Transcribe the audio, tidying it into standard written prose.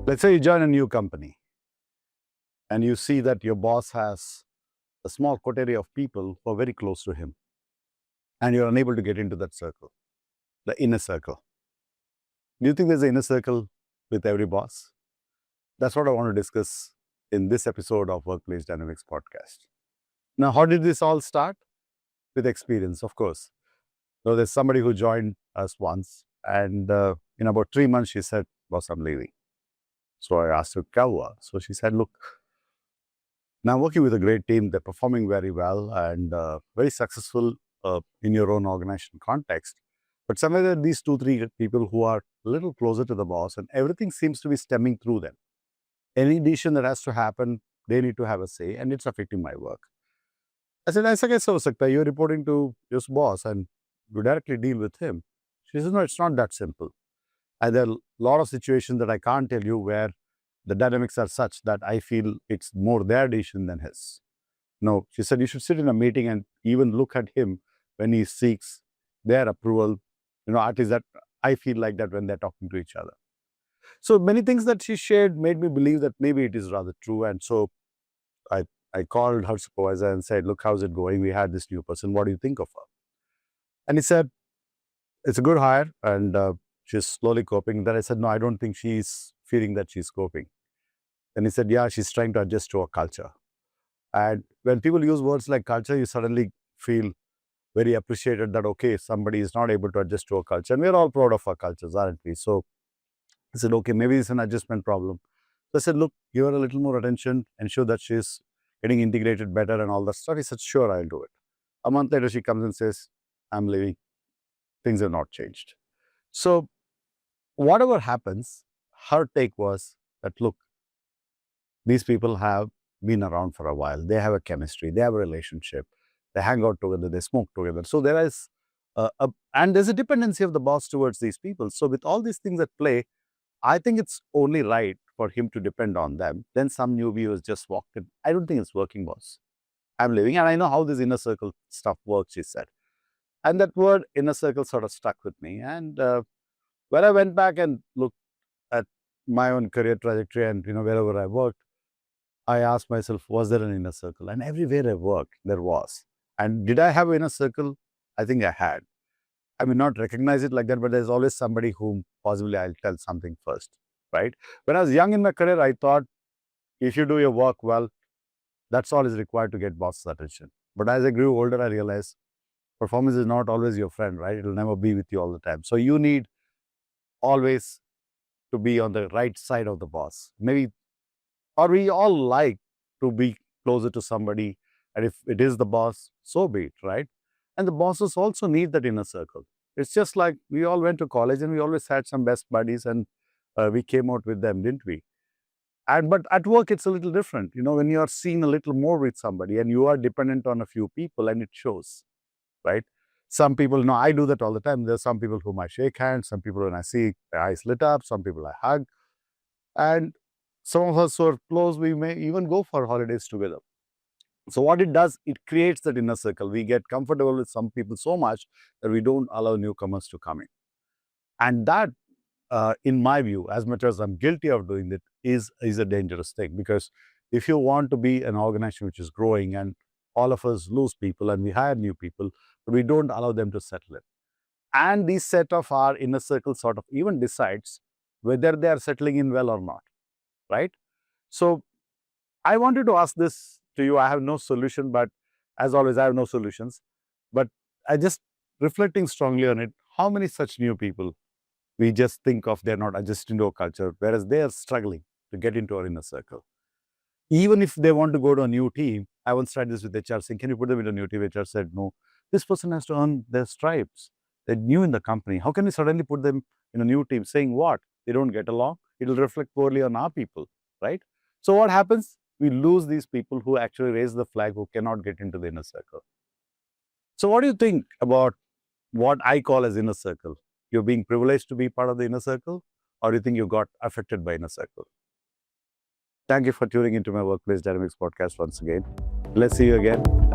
Let's say you join a new company and you see that your boss has a small coterie of people who are very close to him, and you're unable to get into that circle, the inner circle. Do you think there's an inner circle with every boss? That's what I want to discuss in this episode of Workplace Dynamics podcast. Now, how did this all start? With experience, of course. So there's somebody who joined us once, and in about 3 months, she said, "Boss, I'm leaving." So I asked her, "Kya hua?" So she said, "Look, now I'm working with a great team. They're performing very well and very successful in your own organization context. But somewhere there are these 2, 3 people who are a little closer to the boss, and everything seems to be stemming through them. Any decision that has to happen, they need to have a say, and it's affecting my work." I said, "ऐसा कैसे हो सकता है? You're reporting to your boss and you directly deal with him." She says, "No, it's not that simple. And there are a lot of situations that I can't tell you where the dynamics are such that I feel it's more their decision than his." No, she said, "You should sit in a meeting and even look at him when he seeks their approval. At least that I feel like that when they're talking to each other." So many things that she shared made me believe that maybe it is rather true. And so I, I called her supervisor and said, "Look, how's it going? We had this new person. What do you think of her?" And he said, "It's a good hire and she's slowly coping." Then I said, "No, I don't think she's feeling that she's coping." And he said, "Yeah, she's trying to adjust to our culture." And when people use words like culture, you suddenly feel very appreciated that, okay, somebody is not able to adjust to our culture. And we're all proud of our cultures, aren't we? So I said, "Okay, maybe it's an adjustment problem." So I said, "Look, give her a little more attention, ensure that she's getting integrated better and all that stuff." He said, "Sure, I'll do it." A month later, she comes and says, "I'm leaving." Things have not changed. So whatever happens, her take was that, look, these people have been around for a while. They have a chemistry, they have a relationship, they hang out together, they smoke together. So there is and there's a dependency of the boss towards these people. So with all these things at play, I think it's only right for him to depend on them. Then some newbie who's just walked in. I don't think it's working, boss. I'm leaving, and I know how this inner circle stuff works, she said. And that word inner circle sort of stuck with me. And when I went back and looked at my own career trajectory and wherever I worked, I asked myself, was there an inner circle? And everywhere I worked, there was. And did I have an inner circle? I think I had. I may not recognize it like that, but there's always somebody whom possibly I'll tell something first, right? When I was young in my career, I thought if you do your work well, that's all is required to get boss's attention. But as I grew older, I realized performance is not always your friend, right? It'll never be with you all the time. So you need always to be on the right side of the boss. Maybe, or we all like to be closer to somebody. And if it is the boss, so be it, right? And the bosses also need that inner circle. It's just like we all went to college and we always had some best buddies and we came out with them, didn't we? But at work, it's a little different. When you are seen a little more with somebody and you are dependent on a few people and it shows, right? Some people, I do that all the time. There's some people whom I shake hands, some people when I see their eyes lit up, some people I hug. And some of us who are close, we may even go for holidays together. So what it does, it creates that inner circle. We get comfortable with some people so much that we don't allow newcomers to come in. And that, in my view, as much as I'm guilty of doing it, is a dangerous thing. Because if you want to be an organization which is growing and all of us lose people and we hire new people, but we don't allow them to settle in. And this set of our inner circle sort of even decides whether they are settling in well or not, right? So I wanted to ask this to you. I have no solution, but as always, I have no solutions. But I just reflecting strongly on it, how many such new people we just think of they're not adjusting to our culture, whereas they are struggling to get into our inner circle. Even if they want to go to a new team, I once tried this with HR saying, "Can you put them in a new team?" HR said, "No, this person has to earn their stripes. They're new in the company. How can we suddenly put them in a new team?" Saying what? They don't get along. It'll reflect poorly on our people, right? So what happens? We lose these people who actually raise the flag, who cannot get into the inner circle. So what do you think about what I call as inner circle? You're being privileged to be part of the inner circle, or do you think you got affected by inner circle? Thank you for tuning into my Workplace Dynamics podcast once again. Let's see you again.